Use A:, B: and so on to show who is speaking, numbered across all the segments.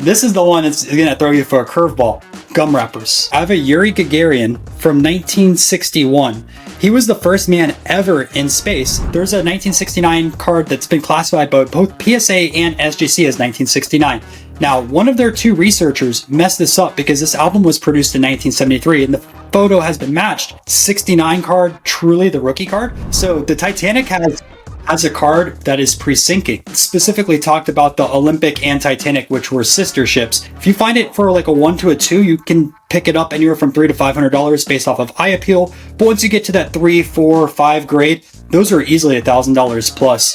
A: This is the one that's going to throw you for a curveball. Gum wrappers. I have a Yuri Gagarin from 1961. He was the first man ever in space. There's a 1969 card that's been classified by both PSA and SGC as 1969. Now, one of their two researchers messed this up because this album was produced in 1973 and the photo has been matched. 69 card, truly the rookie card. So the Titanic has a card that is pre-sinking. Specifically talked about the Olympic and Titanic, which were sister ships. If you find it for like a 1 to a 2, you can pick it up anywhere from $300 to $500 based off of eye appeal. But once you get to that 3, 4, 5 grade, those are easily $1,000 plus.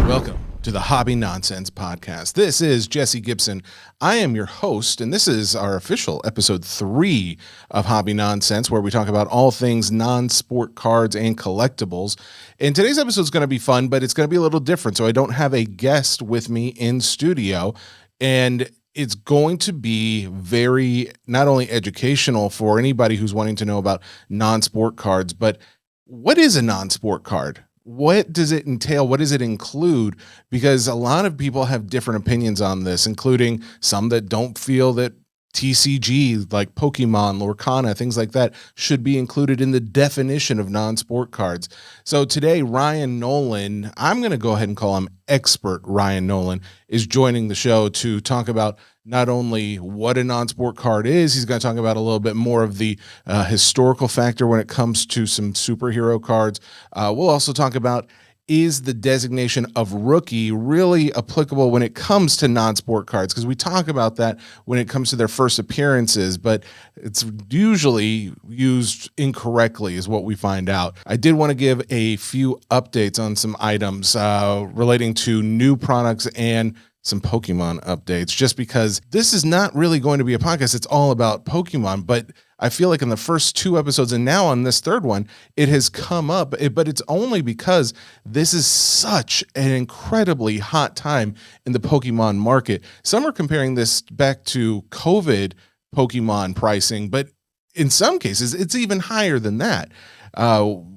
B: Welcome to the Hobby Nonsense Podcast. This is Jesse Gibson. I am your host, and this is our official episode 3 of Hobby Nonsense, where we talk about all things non-sport cards and collectibles. And today's episode is going to be fun, but it's going to be a little different. So I don't have a guest with me in studio, and it's going to be very not only educational for anybody who's wanting to know about non-sport cards, but what is a non-sport card? What does it entail? What does it include? Because a lot of people have different opinions on this, including some that don't feel that TCG, like Pokémon, Lorcana, things like that, should be included in the definition of non-sport cards. So today, Ryan Nolan, I'm going to go ahead and call him Expert Ryan Nolan, is joining the show to talk about not only what a non-sport card is, he's going to talk about a little bit more of the historical factor when it comes to some superhero cards. We'll also talk about, is the designation of rookie really applicable when it comes to non-sport cards? Because we talk about that when it comes to their first appearances, but it's usually used incorrectly is what we find out. I did want to give a few updates on some items relating to new products and some Pokemon updates, just because this is not really going to be a podcast. It's all about Pokemon, but I feel like in the first 2 episodes and now on this third one, it has come up, but it's only because this is such an incredibly hot time in the Pokemon market. Some are comparing this back to COVID Pokemon pricing, but in some cases, it's even higher than that.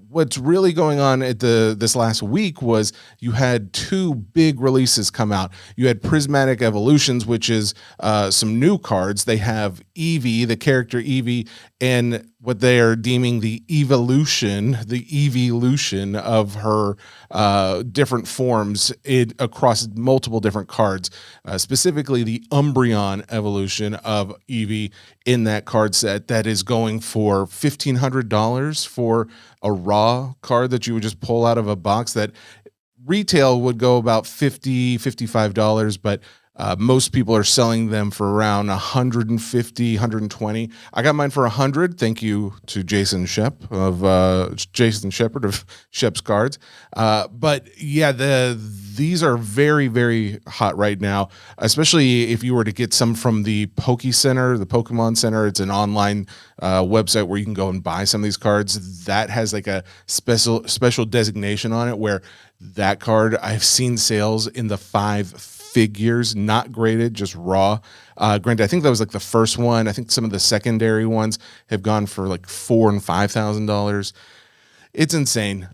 B: What's really going on at this last week was you had 2 big releases come out. You had Prismatic Evolutions, which is some new cards. They have Eevee, the character Eevee, and what they are deeming the evolution of her different forms across multiple different cards, specifically the Umbreon evolution of Eevee in that card set that is going for $1,500 for a raw card that you would just pull out of a box. That retail would go about $50, $55, but most people are selling them for around $150, $120. I got mine for $100. Thank you to Jason Shepard of Shep's Cards. But yeah, these are very, very hot right now, especially if you were to get some from the Pokemon Center. It's an online website where you can go and buy some of these cards. That has like a special designation on it, where that card, I've seen sales in the 5 figures, not graded, just raw. Granted, I think that was like the first one. I think some of the secondary ones have gone for like $4,000 and $5,000. It's insane.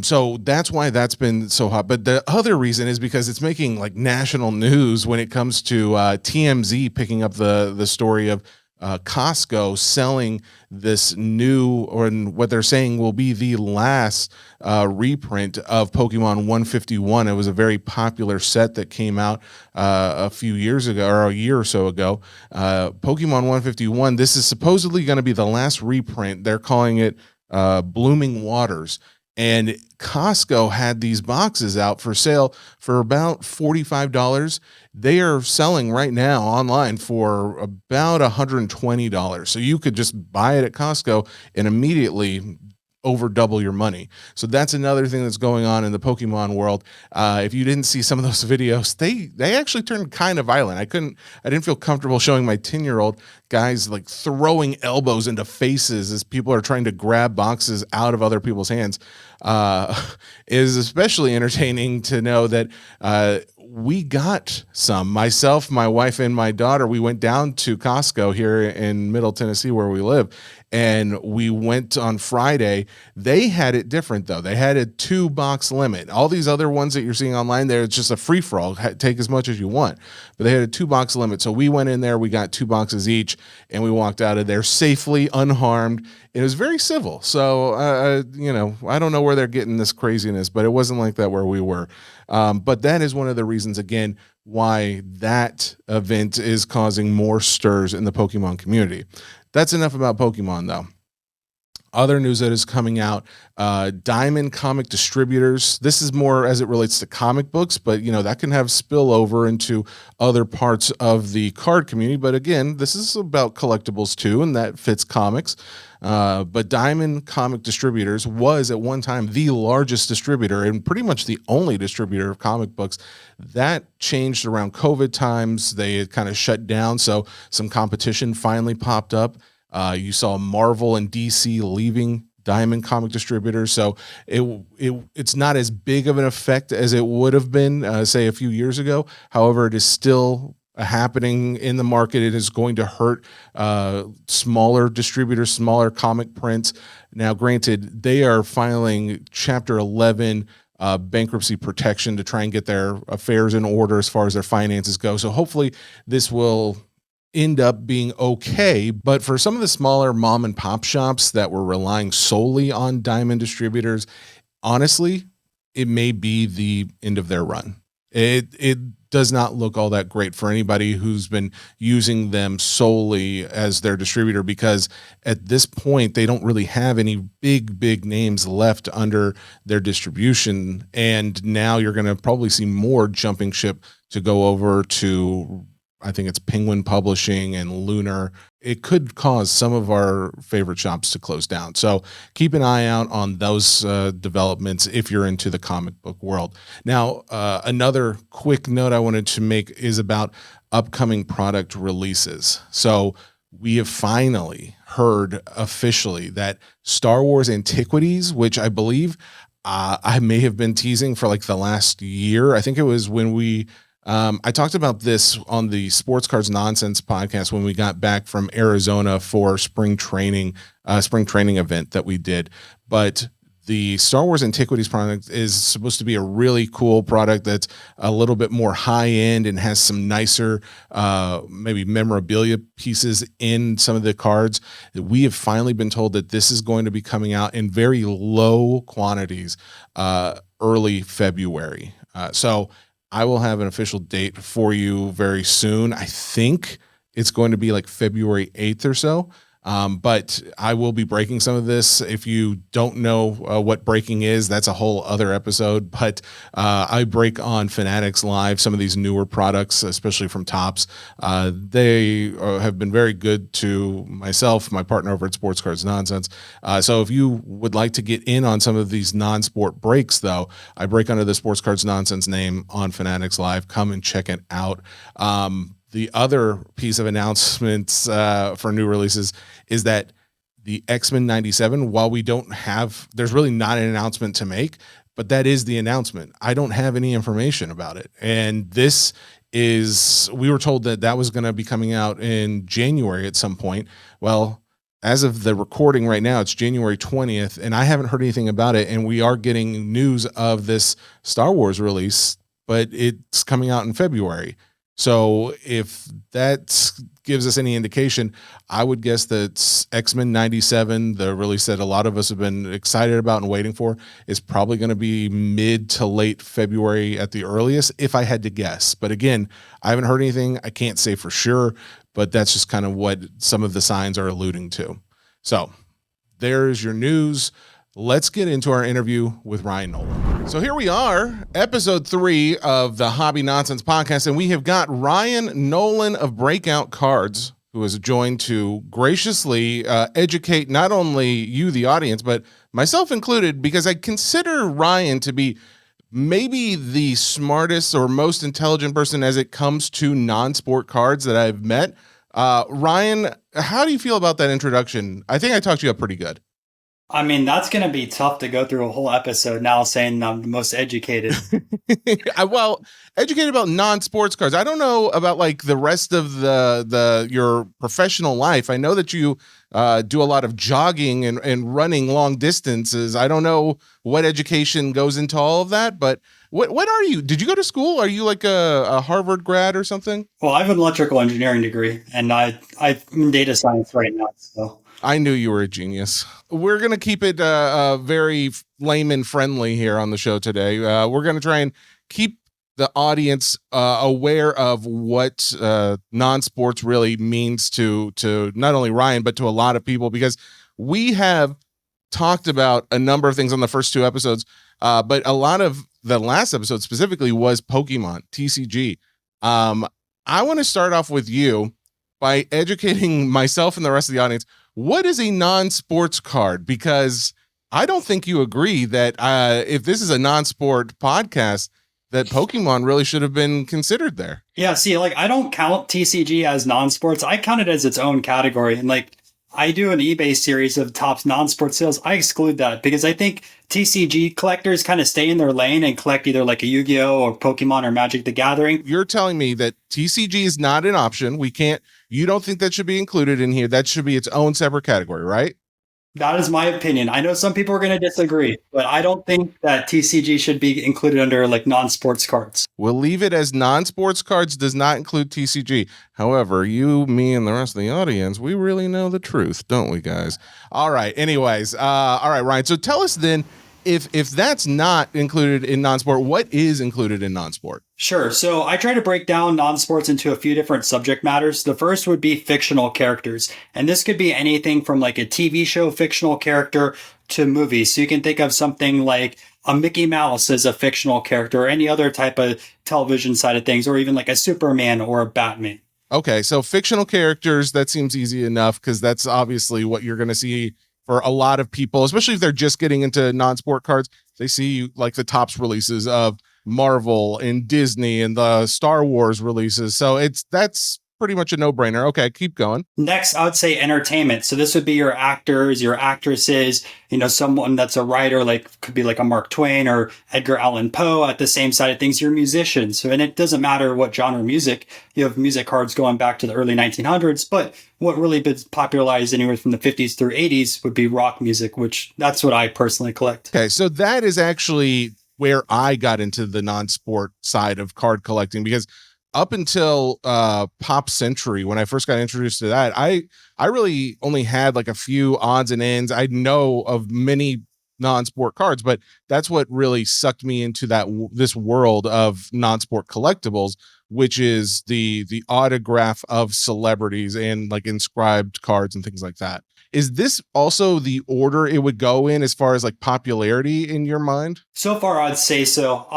B: So that's why that's been so hot. But the other reason is because it's making like national news when it comes to TMZ picking up the story of Costco selling this new, or what they're saying will be the last reprint of Pokemon 151. It was a very popular set that came out a few years ago, or a year or so ago. Pokemon 151, this is supposedly going to be the last reprint. They're calling it Blooming Waters. And Costco had these boxes out for sale for about $45. They are selling right now online for about $120. So you could just buy it at Costco and immediately over double your money. So that's another thing that's going on in the Pokemon world. If you didn't see some of those videos, they actually turned kind of violent. I didn't feel comfortable showing my 10-year-old guys like throwing elbows into faces as people are trying to grab boxes out of other people's hands. Is especially entertaining to know that we got some. Myself, my wife, and my daughter, we went down to Costco here in Middle Tennessee where we live, and we went on Friday. They had it different though. They had a 2-box limit. All these other ones that you're seeing online there, it's just a free for all. Take as much as you want, but they had a 2-box limit. So we went in there, we got 2 boxes each, and we walked out of there safely, unharmed. It was very civil. So, I don't know where they're getting this craziness, but it wasn't like that where we were. But that is one of the reasons, again, why that event is causing more stirs in the Pokemon community. That's enough about Pokemon, though. Other news that is coming out, Diamond Comic Distributors. This is more as it relates to comic books, but that can have spillover into other parts of the card community. But again, this is about collectibles too, and that fits comics. But Diamond Comic Distributors was at one time the largest distributor and pretty much the only distributor of comic books. That changed around COVID times. They had kind of shut down, so some competition finally popped up. You saw Marvel and DC leaving Diamond Comic Distributors, so it's not as big of an effect as it would have been, say, a few years ago. However, it is still happening in the market. It is going to hurt smaller distributors, smaller comic prints. Now, granted, they are filing Chapter 11 bankruptcy protection to try and get their affairs in order as far as their finances go. So hopefully this will end up being okay. But for some of the smaller mom and pop shops that were relying solely on Diamond distributors, honestly, it may be the end of their run. It does not look all that great for anybody who's been using them solely as their distributor, because at this point they don't really have any big names left under their distribution. And now you're going to probably see more jumping ship to go over to, I think it's Penguin Publishing and Lunar. It could cause some of our favorite shops to close down. So keep an eye out on those developments if you're into the comic book world. Now, another quick note I wanted to make is about upcoming product releases. So we have finally heard officially that Star Wars Antiquities, which I believe I may have been teasing for like the last year. I think it was when I talked about this on the Sports Cards Nonsense podcast when we got back from Arizona for spring training event that we did. But the Star Wars Antiquities product is supposed to be a really cool product that's a little bit more high end and has some nicer, maybe memorabilia pieces in some of the cards. We have finally been told that this is going to be coming out in very low quantities, early February. So I will have an official date for you very soon. I think it's going to be like February 8th or so. But I will be breaking some of this. If you don't know what breaking is, that's a whole other episode. But I break on Fanatics Live some of these newer products, especially from Topps. They have been very good to myself, my partner over at Sports Cards Nonsense. So if you would like to get in on some of these non-sport breaks, though, I break under the Sports Cards Nonsense name on Fanatics Live. Come and check it out. The other piece of announcements for new releases is that the X-Men 97, while there's really not an announcement to make, but that is the announcement. I don't have any information about it. And we were told that was going to be coming out in January at some point. Well, as of the recording right now, it's January 20th, and I haven't heard anything about it. And we are getting news of this Star Wars release, but it's coming out in February. So if that gives us any indication, I would guess that X-Men 97, the release that a lot of us have been excited about and waiting for, is probably going to be mid to late February at the earliest, if I had to guess. But again, I haven't heard anything. I can't say for sure, but that's just kind of what some of the signs are alluding to. So there's your news. Let's get into our interview with Ryan Nolan. So here we are, episode 3 of the Hobby Nonsense podcast, and we have got Ryan Nolan of Breakout Cards, who has joined to graciously educate not only you, the audience, but myself included, because I consider Ryan to be maybe the smartest or most intelligent person as it comes to non-sport cards that I've met. Ryan, how do you feel about that introduction? I think I talked you up pretty good.
A: I mean, that's going to be tough to go through a whole episode now saying I'm the most educated.
B: Well, educated about non-sports cards. I don't know about like the rest of the your professional life. I know that you do a lot of jogging and running long distances. I don't know what education goes into all of that, but what are you? Did you go to school? Are you like a Harvard grad or something?
A: Well, I have an electrical engineering degree, and I'm in data science right now. So
B: I knew you were a genius. We're going to keep it very layman friendly here on the show today. We're going to try and keep the audience aware of what non-sports really means to not only Ryan, but to a lot of people, because we have talked about a number of things on the first two episodes, but a lot of the last episode specifically was Pokemon, TCG. I want to start off with you by educating myself and the rest of the audience. What is a non-sports card? Because I don't think you agree that if this is a non-sport podcast, that Pokemon really should have been considered there.
A: yeah, see, like I don't count TCG as non-sports. I count it as its own category. And like I do an eBay series of top non-sports sales. I exclude that because I think TCG collectors kind of stay in their lane and collect either like a Yu-Gi-Oh or Pokemon or Magic the Gathering.
B: You're telling me that TCG is not an option. You don't think that should be included in here. That should be its own separate category, right?
A: That is my opinion. I know some people are going to disagree, but I don't think that TCG should be included under like non-sports cards.
B: We'll leave it as non-sports cards does not include TCG. However, you, me, and the rest of the audience, we really know the truth, don't we, guys? All right. Anyways, all right, Ryan. So tell us then, if that's not included in non-sport, what is included in non-sport?
A: Sure. So I try to break down non-sports into a few different subject matters. The first would be fictional characters. And this could be anything from like a TV show fictional character to movies. So you can think of something like a Mickey Mouse as a fictional character or any other type of television side of things, or even like a Superman or a Batman.
B: Okay. So fictional characters, that seems easy enough because that's obviously what you're going to see for a lot of people, especially if they're just getting into non-sport cards. They see like the tops releases of Marvel and Disney and the Star Wars releases. So that's pretty much a no-brainer. Okay, keep going.
A: Next, I would say entertainment. So this would be your actors, your actresses, someone that's a writer, like could be like a Mark Twain or Edgar Allan Poe. At the same side of things, your musicians. So, and it doesn't matter what genre of music. You have music cards going back to the early 1900s, but what really been popularized anywhere from the 50s through 80s would be rock music, which that's what I personally collect.
B: Okay, so that is actually where I got into the non-sport side of card collecting, because up until Pop Century, when I first got introduced to that, I really only had like a few odds and ends. I know of many non-sport cards, but that's what really sucked me into this world of non-sport collectibles, which is the autograph of celebrities and like inscribed cards and things like that. Is this also the order it would go in as far as like popularity in your mind?
A: So far, I'd say so.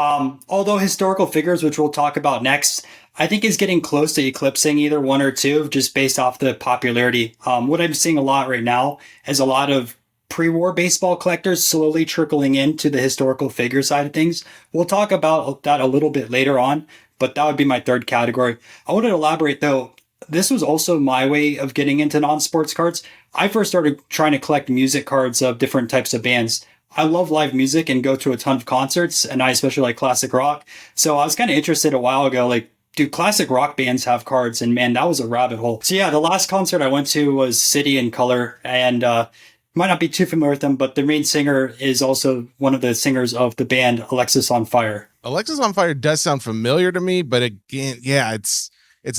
A: Although historical figures, which we'll talk about next, I think is getting close to eclipsing either one or two just based off the popularity. What I'm seeing a lot right now is a lot of pre-war baseball collectors slowly trickling into the historical figure side of things. We'll talk about that a little bit later on, but that would be my third category. I want to elaborate though. This was also my way of getting into non-sports cards. I first started trying to collect music cards of different types of bands. I love live music and go to a ton of concerts, and I especially like classic rock. So I was kind of interested a while ago, like, do classic rock bands have cards? And man, that was a rabbit hole. So yeah, the last concert I went to was City and Color, and might not be too familiar with them, but the main singer is also one of the singers of the band Alexis on Fire.
B: Alexis on Fire does sound familiar to me, but again, yeah, it's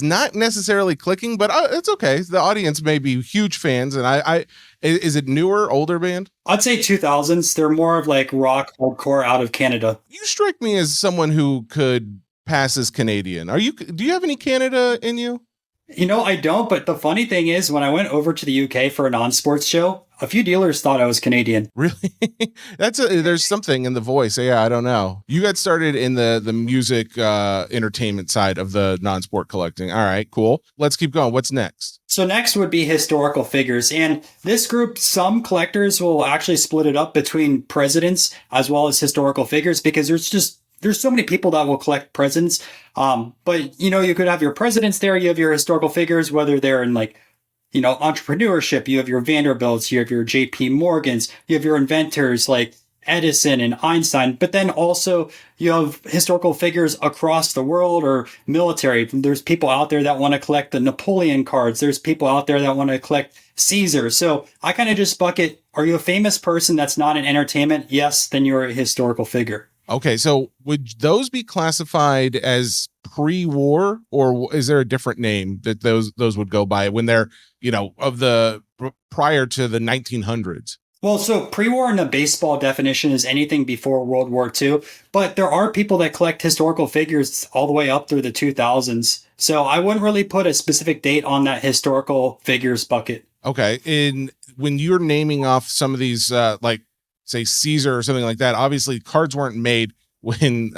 B: not necessarily clicking, but it's okay. The audience may be huge fans, and is it newer, older band?
A: I'd say 2000s. They're more of like rock hardcore out of Canada.
B: You strike me as someone who could pass as Canadian. Do you have any Canada in you?
A: I don't, but the funny thing is when I went over to the UK for a non-sports show, a few dealers thought I was Canadian.
B: Really? There's something in the voice. Yeah, I don't know. You got started in the music entertainment side of the non-sport collecting. All right, cool. Let's keep going. What's next?
A: So next would be historical figures. And this group, some collectors will actually split it up between presidents as well as historical figures because there's so many people that will collect presidents. But you could have your presidents there. You have your historical figures, whether they're in like entrepreneurship. You have your Vanderbilts, you have your JP Morgans, you have your inventors like Edison and Einstein, but then also you have historical figures across the world or military. There's people out there that want to collect the Napoleon cards. There's people out there that want to collect Caesar. So I kind of just bucket, are you a famous person that's not in entertainment? Yes, then you're a historical figure.
B: Okay, so would those be classified as pre-war, or is there a different name that those would go by when they're, of the prior to the 1900s?
A: Well, so pre-war in the baseball definition is anything before World War II, but there are people that collect historical figures all the way up through the 2000s. So I wouldn't really put a specific date on that historical figures bucket.
B: Okay, and when you're naming off some of these, like say Caesar or something like that, obviously cards weren't made when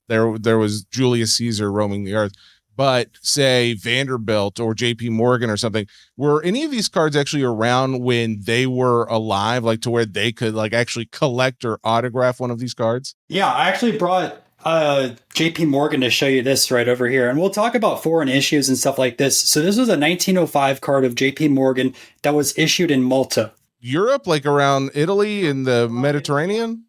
B: there was Julius Caesar roaming the earth. But say Vanderbilt or JP Morgan or something, were any of these cards actually around when they were alive, like to where they could like actually collect or autograph one of these cards?
A: Yeah, I actually brought JP Morgan to show you this right over here. And we'll talk about foreign issues and stuff like this. So this was a 1905 card of JP Morgan that was issued in Malta.
B: Europe, like around Italy and the Mediterranean?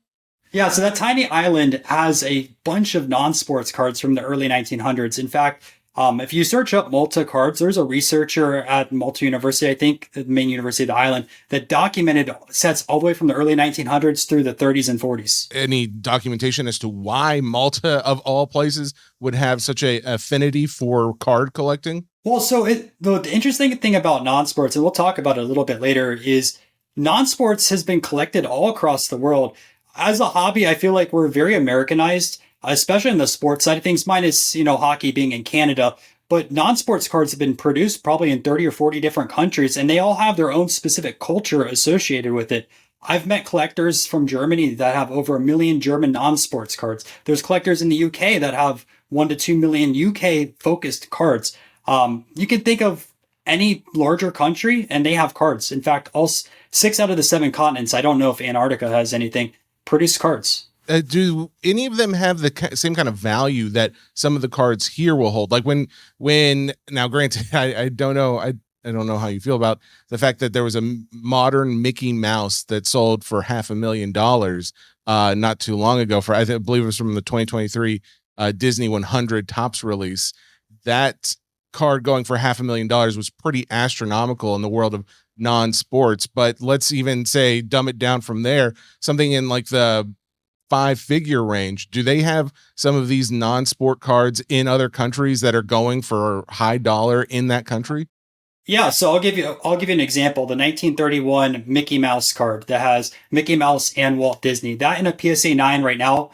A: Yeah, so that tiny island has a bunch of non-sports cards from the early 1900s. In fact, if you search up Malta cards, there's a researcher at Malta University, I think, the main university of the island, that documented sets all the way from the early 1900s through the 30s and 40s.
B: Any documentation as to why Malta, of all places, would have such a affinity for card collecting?
A: Well, so the interesting thing about non-sports, and we'll talk about it a little bit later, is non-sports has been collected all across the world. As a hobby, I feel like we're very Americanized, especially in the sports side of things, minus, hockey being in Canada. But non-sports cards have been produced probably in 30 or 40 different countries, and they all have their own specific culture associated with it. I've met collectors from Germany that have over 1 million German non-sports cards. There's collectors in the UK that have 1 to 2 million UK focused cards. You can think of any larger country and they have cards. In fact, all 6 out of the 7 continents, I don't know if Antarctica has anything, produce cards.
B: Do any of them have the same kind of value that some of the cards here will hold? Like when now, granted, I don't know. I don't know how you feel about the fact that there was a modern Mickey Mouse that sold for $500,000 not too long ago. For I believe it was from the 2023 Disney 100 Topps release. That card going for $500,000 was pretty astronomical in the world of non-sports. But let's even say dumb it down from there. Something in like the 5-figure range. Do they have some of these non-sport cards in other countries that are going for high dollar in that country?
A: Yeah, so I'll give you an example. The 1931 Mickey Mouse card that has Mickey Mouse and Walt Disney. That in a PSA 9 right now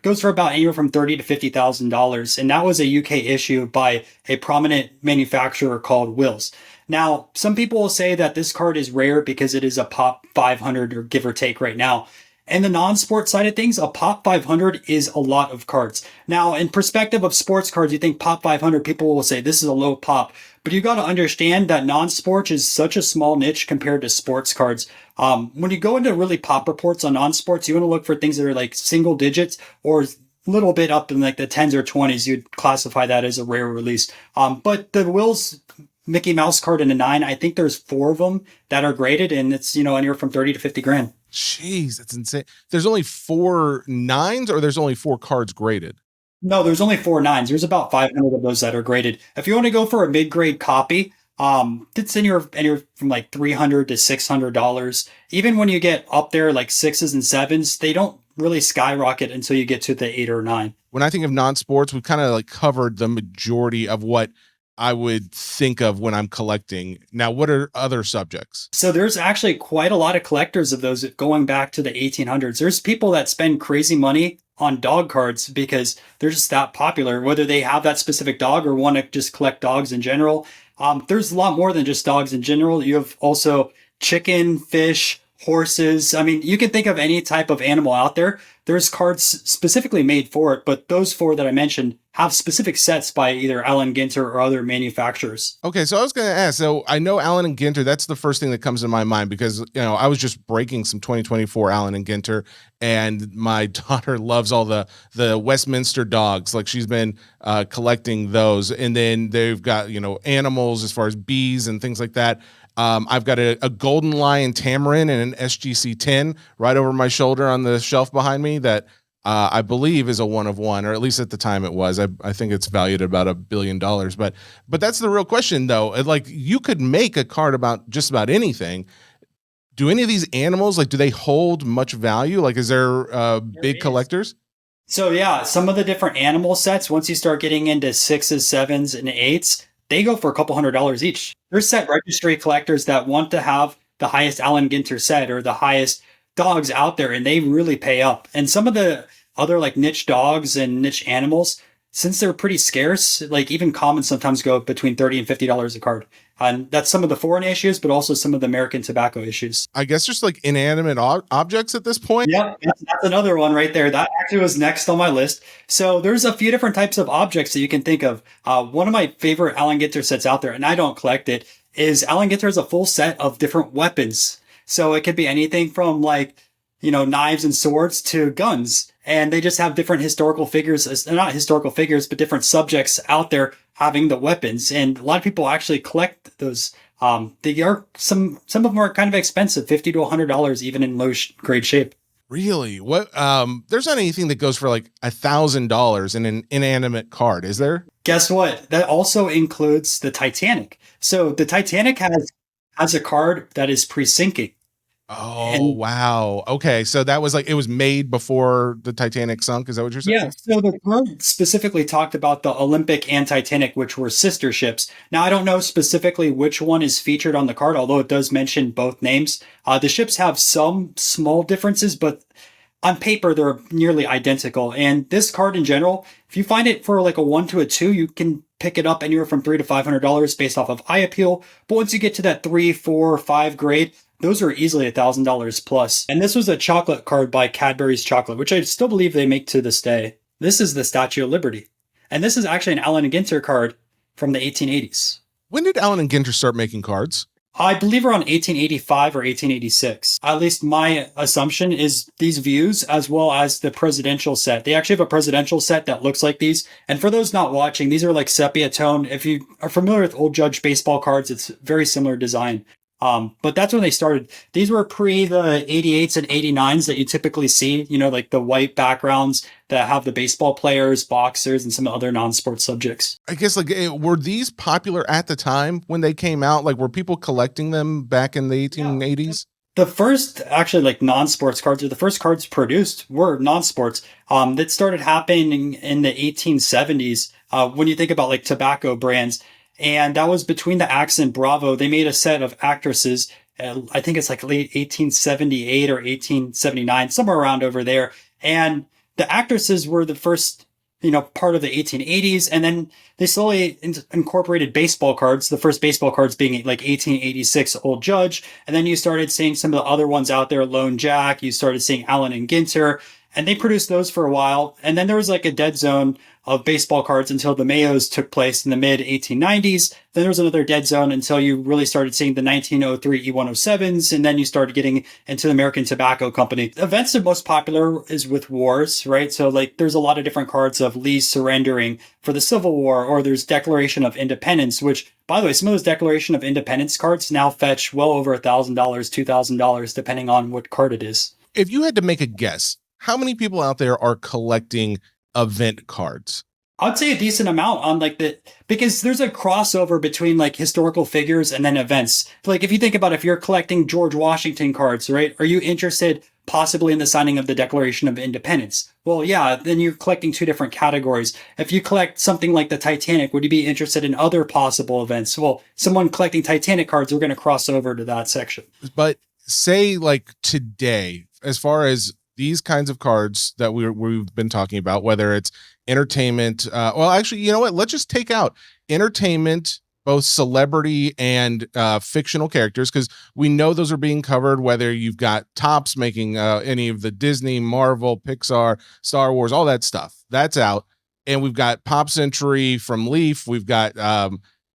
A: goes for about anywhere from $30,000 to $50,000, and that was a UK issue by a prominent manufacturer called Wills. Now, some people will say that this card is rare because it is a Pop 500 or give or take right now. And the non-sport side of things, a Pop 500 is a lot of cards. Now, in perspective of sports cards, you think Pop 500, people will say this is a low pop. But you got to understand that non-sports is such a small niche compared to sports cards. When you go into really pop reports on non-sports, you want to look for things that are like single digits or a little bit up in like the 10s or 20s. You'd classify that as a rare release. But the Wills Mickey Mouse card in a 9, I think there's 4 of them that are graded, and it's, anywhere from 30 to 50 grand.
B: Jeez, that's insane. There's only 4 9s, or there's only 4 cards graded?
A: No, there's only 4 9s. There's about 500 of those that are graded. If you want to go for a mid-grade copy, it's anywhere from like $300 to $600. Even when you get up there like 6s and 7s, they don't really skyrocket until you get to the 8 or 9.
B: When I think of non-sports, we've kind of like covered the majority of what I would think of when I'm collecting. Now, what are other subjects?
A: So there's actually quite a lot of collectors of those going back to the 1800s. There's people that spend crazy money on dog cards because they're just that popular, whether they have that specific dog or want to just collect dogs in general. There's a lot more than just dogs in general. You have also chicken, fish, horses. I mean, you can think of any type of animal out there. There's cards specifically made for it, but those 4 that I mentioned, have specific sets by either Allen Ginter or other manufacturers.
B: Okay, so I was going to ask. So I know Allen and Ginter. That's the first thing that comes to my mind because I was just breaking some 2024 Allen and Ginter, and my daughter loves all the Westminster dogs. Like she's been collecting those, and then they've got animals as far as bees and things like that. I've got a golden lion tamarin and an SGC 10 right over my shoulder on the shelf behind me that I believe is a one of one, or at least at the time it was. I think it's valued at about $1 billion. But that's the real question, though. Like you could make a card about just about anything. Do any of these animals, like, do they hold much value? Like, is there big collectors?
A: So yeah, some of the different animal sets, once you start getting into 6s, 7s, and 8s, they go for a couple $100s each. There's set registry collectors that want to have the highest Allen Ginter set or the highest dogs out there, and they really pay up. And some of the other like niche dogs and niche animals, since they're pretty scarce, like even common sometimes go between $30 and $50 a card. And that's some of the foreign issues, but also some of the American tobacco issues.
B: I guess just like inanimate objects at this point.
A: Yep, that's another one right there. That actually was next on my list. So there's a few different types of objects that you can think of. One of my favorite Allen Ginter sets out there, and I don't collect it, is Allen Ginter has a full set of different weapons. So it could be anything from like, knives and swords to guns. And they just have different historical figures, not historical figures, but different subjects out there having the weapons. And a lot of people actually collect those. They are some of them are kind of expensive, $50 to $100, even in low grade shape.
B: Really? What? There's not anything that goes for like $1,000 in an inanimate card, is there?
A: Guess what? That also includes the Titanic. So the Titanic has a card that is pre-sinking.
B: Oh, wow. Okay. So that was like, it was made before the Titanic sunk. Is that what you're saying?
A: Yeah. So the card specifically talked about the Olympic and Titanic, which were sister ships. Now, I don't know specifically which one is featured on the card, although it does mention both names. The ships have some small differences, but on paper, they're nearly identical. And this card in general, if you find it for like a 1 to a 2, you can pick it up anywhere from $300 to $500 based off of eye appeal. But once you get to that 3, 4, 5 grade, those are easily $1,000 plus. And this was a chocolate card by Cadbury's Chocolate, which I still believe they make to this day. This is the Statue of Liberty. And this is actually an Allen & Ginter card from the 1880s.
B: When did Allen & Ginter start making cards?
A: I believe around 1885 or 1886. At least my assumption is these views as well as the presidential set. They actually have a presidential set that looks like these. And for those not watching, these are like sepia tone. If you are familiar with old Judge baseball cards, it's very similar design. But that's when they started. These were pre the 88s and 89s that you typically see, like the white backgrounds that have the baseball players, boxers, and some other non-sports subjects.
B: I guess were these popular at the time when they came out? Like were people collecting them back in the 1880s?
A: The first actually like non-sports cards, or the first cards produced were non-sports. That started happening in the 1870s. When you think about like tobacco brands. And that was between the Axe and Bravo. They made a set of actresses. I think it's like late 1878 or 1879, somewhere around over there. And the actresses were the first, part of the 1880s. And then they slowly incorporated baseball cards, the first baseball cards being like 1886 Old Judge. And then you started seeing some of the other ones out there, Lone Jack. You started seeing Allen and Ginter. And they produced those for a while. And then there was like a dead zone of baseball cards until the Mayos took place in the mid 1890s. Then there was another dead zone until you really started seeing the 1903 E107s. And then you started getting into the American Tobacco Company. Events that are most popular is with wars, right? So like there's a lot of different cards of Lee surrendering for the Civil War, or there's Declaration of Independence, which by the way, some of those Declaration of Independence cards now fetch well over $1,000, $2,000, depending on what card it is.
B: If you had to make a guess, how many people out there are collecting event cards?
A: I'd say a decent amount on because there's a crossover between like historical figures and then events. Like if you think about if you're collecting George Washington cards, right? Are you interested possibly in the signing of the Declaration of Independence? Well, yeah, then you're collecting two different categories. If you collect something like the Titanic, would you be interested in other possible events? Well, someone collecting Titanic cards, we're going to cross over to that section.
B: But say like today, as far as these kinds of cards that we've been talking about, whether it's entertainment, well, actually, you know what? Let's just take out entertainment, both celebrity and fictional characters, because we know those are being covered, whether you've got Topps making any of the Disney, Marvel, Pixar, Star Wars, all that stuff. That's out. and we've got Pop Century from Leaf. We've got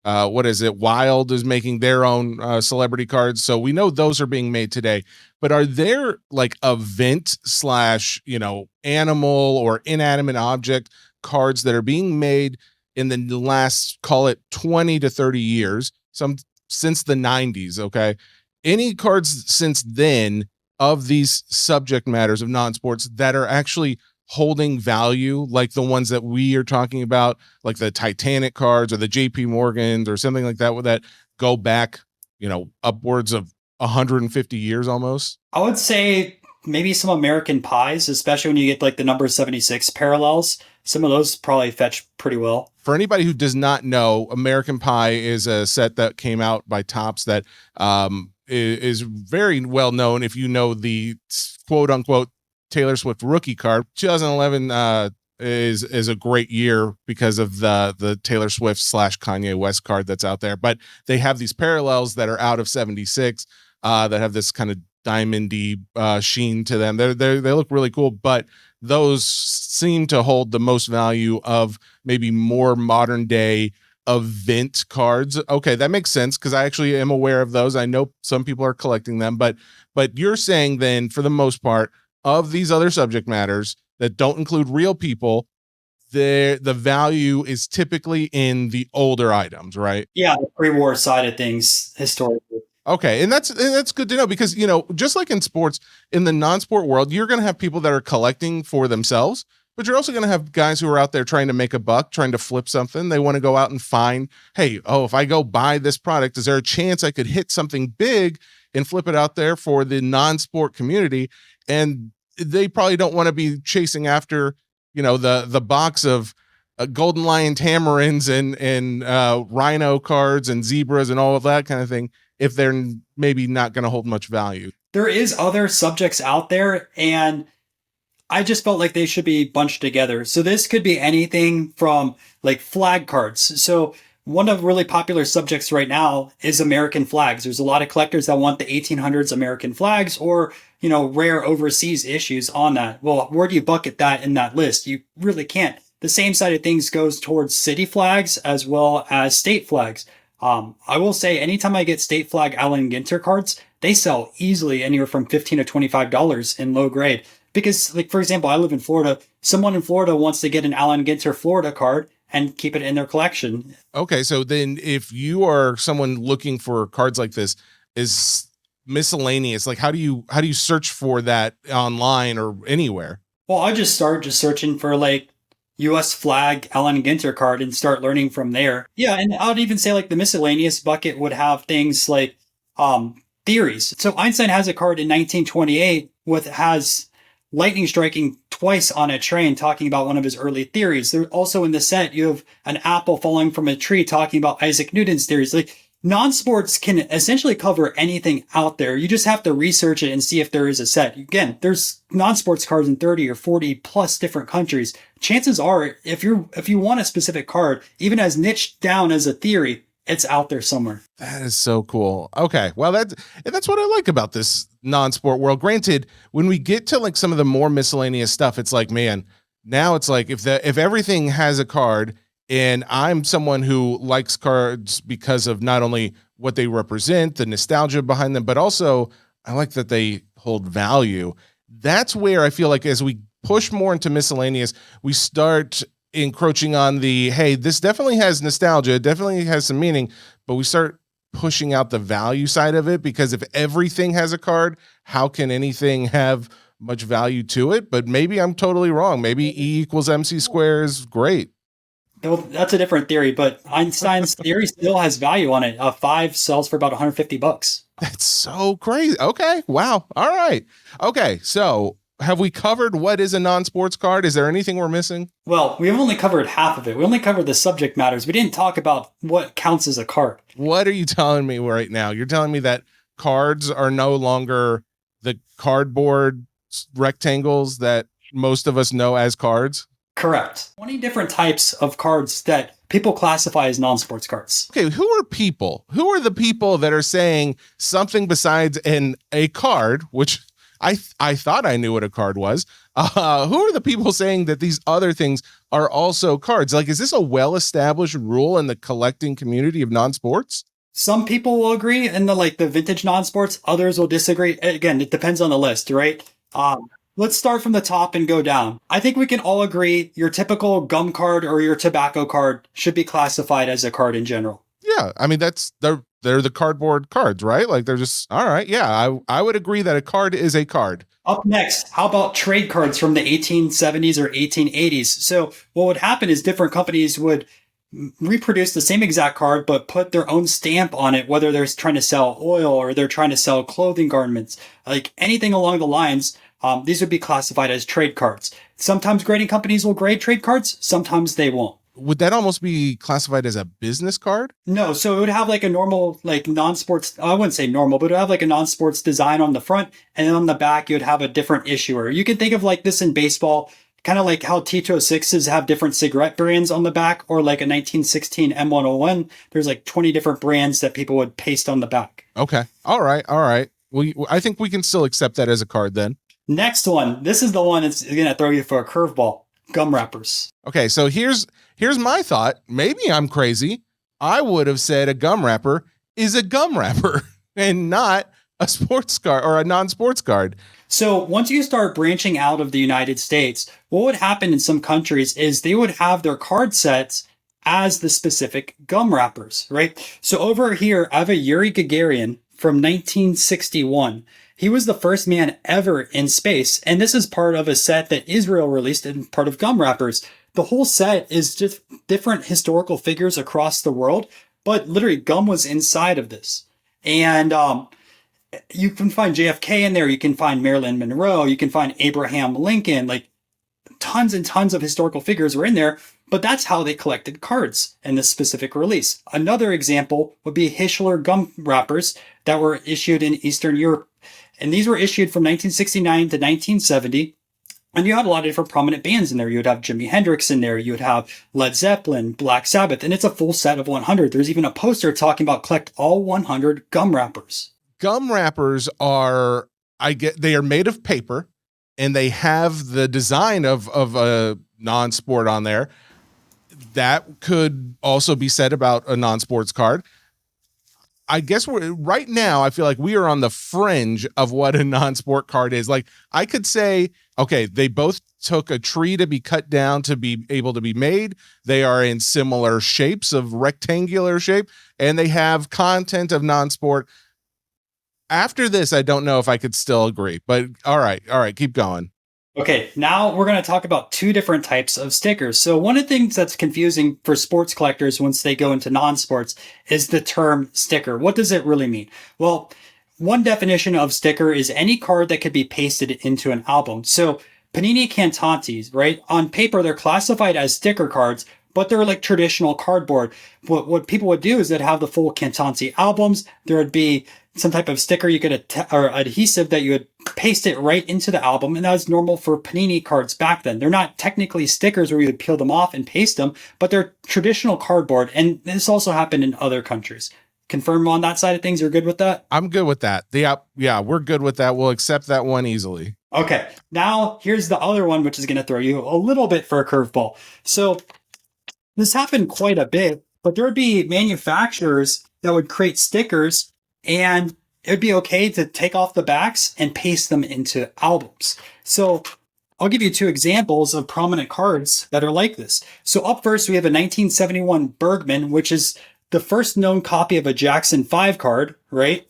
B: what is it? Wild is making their own celebrity cards. So we know those are being made today. But are there like event slash, animal or inanimate object cards that are being made in the last, call it 20 to 30 years, some since the 90s? Okay. Any cards since then of these subject matters of non-sports that are actually holding value, like the ones that we are talking about, like the Titanic cards or the JP Morgans or something like that go back, upwards of 150 years almost?
A: I would say maybe some American Pies, especially when you get like the number 76 parallels. Some of those probably fetch pretty well.
B: For anybody who does not know, American Pie is a set that came out by Topps that is very well known if you know the quote unquote Taylor Swift rookie card. 2011 is a great year because of the Taylor Swift / Kanye West card that's out there. But they have these parallels that are out of 76 that have this kind of diamondy sheen to them. They look really cool, but those seem to hold the most value of maybe more modern day event cards. Okay, that makes sense because I actually am aware of those. I know some people are collecting them, but you're saying then for the most part of these other subject matters that don't include real people, the value is typically in the older items, right?
A: Yeah, the pre-war side of things historically.
B: Okay, and that's good to know because, just like in sports, in the non-sport world, you're going to have people that are collecting for themselves, but you're also going to have guys who are out there trying to make a buck, trying to flip something. They want to go out and find, hey, if I go buy this product, is there a chance I could hit something big and flip it out there for the non-sport community? And they probably don't want to be chasing after, the box of Golden Lion tamarins and rhino cards and zebras and all of that kind of thing if they're maybe not going to hold much value.
A: There is other subjects out there, and I just felt like they should be bunched together. So this could be anything from like flag cards. So one of the really popular subjects right now is American flags. There's a lot of collectors that want the 1800s American flags or, rare overseas issues on that. Well, where do you bucket that in that list? You really can't. The same side of things goes towards city flags as well as state flags. I will say anytime I get state flag Allen Ginter cards, they sell easily anywhere from $15 to $25 in low grade. Because, like, for example, I live in Florida. Someone in Florida wants to get an Allen Ginter Florida card and keep it in their collection.
B: Okay, so then if you are someone looking for cards like this, is miscellaneous, like how do you search for that online or anywhere?
A: Well, I just start searching for like U.S. flag Allen Ginter card and start learning from there. Yeah, and I would even say like the miscellaneous bucket would have things like theories. So Einstein has a card in 1928 has lightning striking twice on a train talking about one of his early theories. There also in the set, you have an apple falling from a tree talking about Isaac Newton's theories. Like non-sports can essentially cover anything out there. You just have to research it and see if there is a set. Again, there's non-sports cards in 30 or 40 plus different countries. Chances are, if you want a specific card, even as niched down as a theory, it's out there somewhere.
B: That is so cool. Okay. Well, that's what I like about this non-sport world. Granted, when we get to like some of the more miscellaneous stuff, it's like, man, now it's like if everything has a card and I'm someone who likes cards because of not only what they represent, the nostalgia behind them, but also I like that they hold value. That's where I feel like as we push more into miscellaneous, we start encroaching on the, hey, this definitely has nostalgia, it definitely has some meaning, but we start pushing out the value side of it because if everything has a card, how can anything have much value to it? But maybe I'm totally wrong. Maybe E equals MC squared is great.
A: Well, that's a different theory, but Einstein's theory still has value on it. 5 sells for about $150.
B: That's so crazy. Okay. Wow. All right. Okay. So have we covered what is a non-sports card? Is there anything we're missing?
A: Well, we've only covered half of it. We only covered the subject matters. We didn't talk about what counts as a card.
B: What are you telling me right now? You're telling me that cards are no longer the cardboard rectangles that most of us know as cards?
A: Correct. 20 different types of cards that people classify as non-sports cards.
B: Okay, who are people? Who are the people that are saying something besides a card, which I thought I knew what a card was. Who are the people saying that these other things are also cards. Like, is this a well-established rule in the collecting community of non-sports?
A: Some people will agree in the vintage non-sports. Others will disagree. Again, it depends on the list, right? Let's start from the top and go down. I think we can all agree your typical gum card or your tobacco card should be classified as a card in general.
B: Yeah, I mean they're the cardboard cards, right? Like they're just all right. Yeah, I would agree that a card is a card.
A: Up next, how about trade cards from the 1870s or 1880s? So what would happen is different companies would reproduce the same exact card, but put their own stamp on it, whether they're trying to sell oil or they're trying to sell clothing garments, like anything along the lines. These would be classified as trade cards. Sometimes grading companies will grade trade cards. Sometimes they won't.
B: Would that almost be classified as a business card?
A: No, so it would have like a normal, like non-sports, I wouldn't say normal, but it would have like a non-sports design on the front, and then on the back, you would have a different issuer. You can think of like this in baseball, kind of like how T206s have different cigarette brands on the back, or like a 1916 M101. There's like 20 different brands that people would paste on the back.
B: Okay. All right. I think we can still accept that as a card then.
A: Next one. This is the one that's going to throw you for a curveball. Gum wrappers.
B: Okay, so here's my thought. Maybe I'm crazy. I would have said a gum wrapper is a gum wrapper and not a sports card or a non-sports card.
A: So once you start branching out of the United States, what would happen in some countries is they would have their card sets as the specific gum wrappers, right? So over here, I have a Yuri Gagarin from 1961. He was the first man ever in space, and this is part of a set that Israel released and part of gum wrappers. The whole set is just different historical figures across the world, but literally gum was inside of this. And you can find JFK in there, you can find Marilyn Monroe, you can find Abraham Lincoln, like tons and tons of historical figures were in there, but that's how they collected cards in this specific release. Another example would be Hischler gum wrappers that were issued in Eastern Europe. And these were issued from 1969 to 1970. And you had a lot of different prominent bands in there. You would have Jimi Hendrix in there. You would have Led Zeppelin, Black Sabbath, and it's a full set of 100. There's even a poster talking about collect all 100 gum wrappers.
B: Gum wrappers they are made of paper, and they have the design of a non-sport on there. That could also be said about a non-sports card. I guess right now, I feel like we are on the fringe of what a non-sport card is. Like I could say, okay, they both took a tree to be cut down to be able to be made. They are in similar shapes of rectangular shape, and they have content of non-sport. After this, I don't know if I could still agree, but all right, keep going.
A: Okay, now we're going to talk about two different types of stickers. So one of the things that's confusing for sports collectors once they go into non-sports is the term sticker. What does it really mean? Well, one definition of sticker is any card that could be pasted into an album. So Panini Cantantes, right? On paper, they're classified as sticker cards, but they're like traditional cardboard. What people would do is they'd have the full Cantante albums. There would be some type of sticker you could or adhesive that you would paste it right into the album, and that was normal for Panini cards back then. They're not technically stickers where you would peel them off and paste them, but they're traditional cardboard, and this also happened in other countries. Confirm on that side of things, you're good with that?
B: I'm good with that. Yeah, we're good with that. We'll accept that one easily.
A: Okay, now here's the other one, which is going to throw you a little bit for a curveball. So this happened quite a bit, but there would be manufacturers that would create stickers, and it would be okay to take off the backs and paste them into albums. So I'll give you two examples of prominent cards that are like this. So up first, we have a 1971 Bergman, which is the first known copy of a Jackson 5 card, right?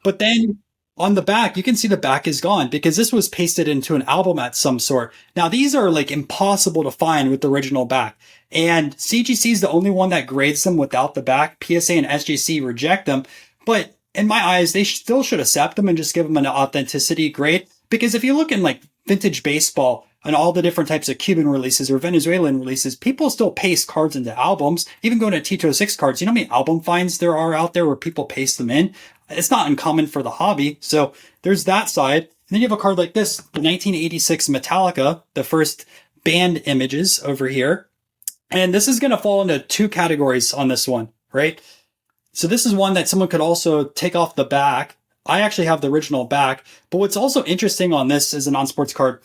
A: But then on the back, you can see the back is gone because this was pasted into an album at some sort. Now, these are like impossible to find with the original back. And CGC is the only one that grades them without the back. PSA and SGC reject them. But in my eyes, they still should accept them and just give them an authenticity grade. Because if you look in like vintage baseball and all the different types of Cuban releases or Venezuelan releases, people still paste cards into albums. Even going to T206 cards, you know how many album finds there are out there where people paste them in? It's not uncommon for the hobby. So there's that side. And then you have a card like this, the 1986 Metallica, the first band images over here. And this is going to fall into two categories on this one, right? So this is one that someone could also take off the back. I actually have the original back. But what's also interesting on this as a non-sports card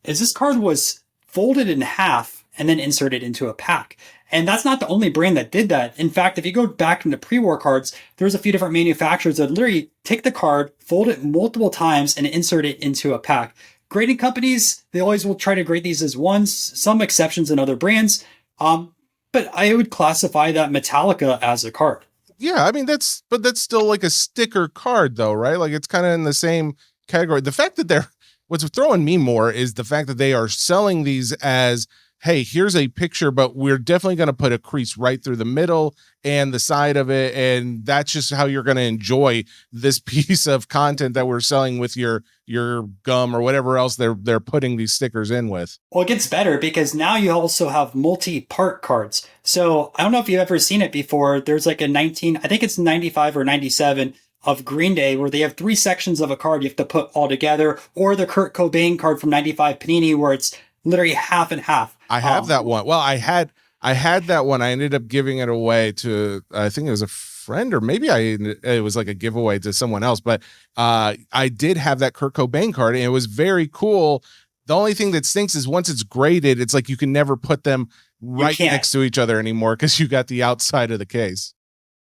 A: is this card was folded in half and then insert it into a pack. And that's not the only brand that did that. In fact, if you go back into pre-war cards, there's a few different manufacturers that literally take the card, fold it multiple times, and insert it into a pack. Grading companies, they always will try to grade these as ones, some exceptions in other brands. But I would classify that Metallica as a card.
B: Yeah, I mean that's still like a sticker card though, right? Like it's kind of in the same category. The fact that what's throwing me more is the fact that they are selling these as, hey, here's a picture, but we're definitely going to put a crease right through the middle and the side of it, and that's just how you're going to enjoy this piece of content that we're selling with your gum or whatever else they're putting these stickers in with.
A: Well, it gets better because now you also have multi-part cards. So I don't know if you've ever seen it before. There's like I think it's 95 or 97 of Green Day where they have 3 sections of a card you have to put all together, or the Kurt Cobain card from 95 Panini where it's literally half and half.
B: I have that one. Well, I had that one. I ended up giving it away to, I think it was a friend, or maybe it was like a giveaway to someone else. But I did have that Kurt Cobain card, and it was very cool. The only thing that stinks is once it's graded, it's like you can never put them right next to each other anymore because you got the outside of the case.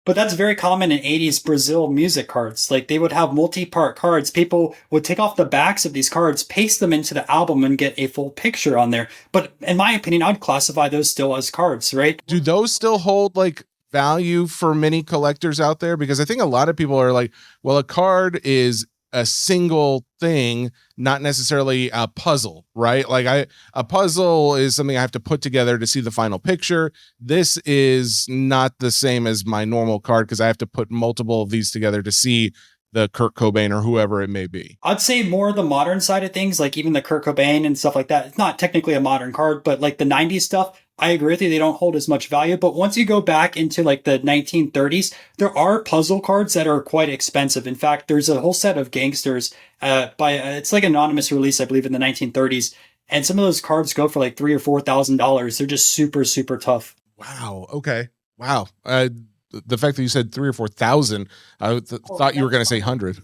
A: But that's very common in 80s Brazil music cards. Like they would have multi-part cards. People would take off the backs of these cards, paste them into the album, and get a full picture on there. But in my opinion, I'd classify those still as cards, right?
B: Do those still hold like value for many collectors out there? Because I think a lot of people are like, well, a card is a single thing, not necessarily a puzzle, right? Like a puzzle is something I have to put together to see the final picture. This is not the same as my normal card because I have to put multiple of these together to see the Kurt Cobain or whoever it may be.
A: I'd say more the modern side of things, like even the Kurt Cobain and stuff like that. It's not technically a modern card, but like the 90s stuff, I agree with you. They don't hold as much value. But once you go back into like the 1930s, there are puzzle cards that are quite expensive. In fact, there's a whole set of Gangsters it's like an anonymous release, I believe, in the 1930s. And some of those cards go for like $3,000 or $4,000. They're just super, super tough.
B: Wow. Okay. Wow. The fact that you said 3,000 or 4,000, I thought you were going to say 100.